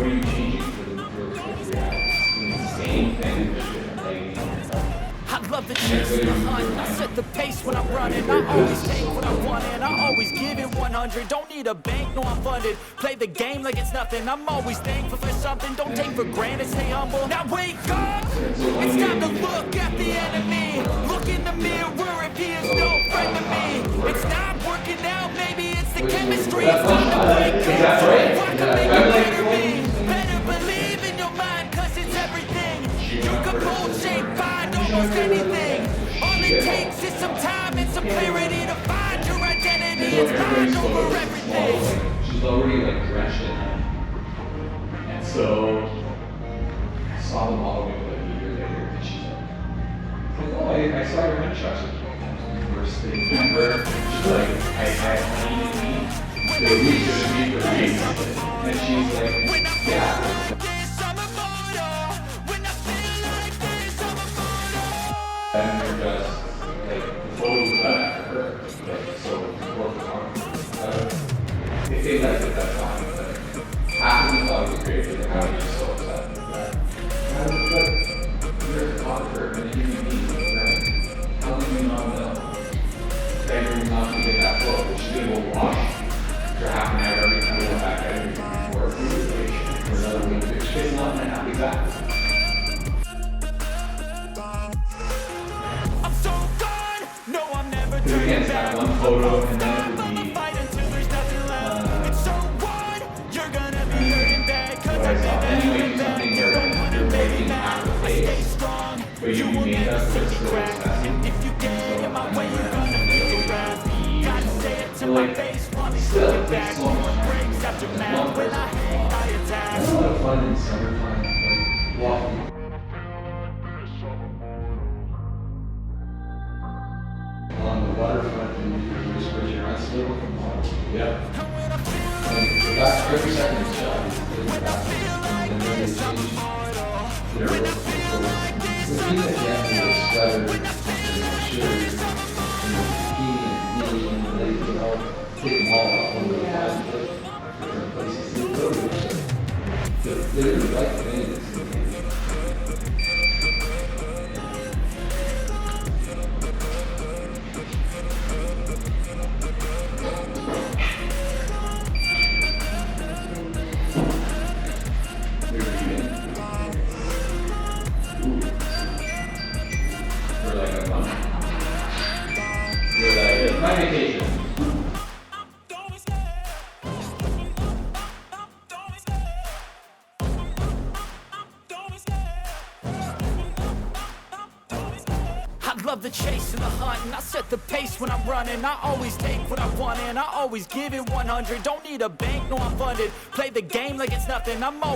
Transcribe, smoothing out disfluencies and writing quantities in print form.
what are you changing for the reality? It's the same thing, just different leggings. I love the chase and the hunt. I set the pace when I'm running. I always take what I want and I always give it 100. Don't need a bank, no I'm funded. Play the game like it's nothing. I'm always thankful for something. Don't take for granted, stay humble. Now wake up! It's time to look at the enemy. Look in the mirror if he is no friend to me. It's not working out, maybe it's the chemistry. It's time to wake up. What can make it better be? Better believe in your mind, cause it's everything. You can mold, shape, find almost anything. All it takes is some time and some clarity to find your identity. It's mind over everything. She's already like drenched in them. And so I saw the model maybe like a year later and she's like, oh, I saw your headshots. First thing, remember? She's like, I needed me. We just need the reason. And she's like, yeah. And they're just like the photos of that after her, like so worth talking. If they liked it, that's fine. But half of them thought it was great, but how are you so upset with that? You're a photographer and you need me, right? How do you not know? That you're not gonna get that photo, but she's gonna go watch for half an hour every time we go back every week for a week for another week. She's not gonna have to be back. Because again, it's that one photo and then it would be it's so what I saw. Anyway, do something where you're making half the face, but you made up for it's so expensive. So like, still, it takes so much time. That's a lot of fun in summertime, like walking. On the waterfront and you just put your eyes little. Yeah. And that's every second is shot. And then they change their look. So the thing that you have to do is sweater and shirt and bikini and knee and they all take them all up on the bottom of different places. They go to each other. They really like the thing. My vacation. I love the chase and the hunt, and I set the pace when I'm running. I always take what I want and I always give it 100. Don't need a bank, no I'm funded. Play the game like it's nothing. I'm always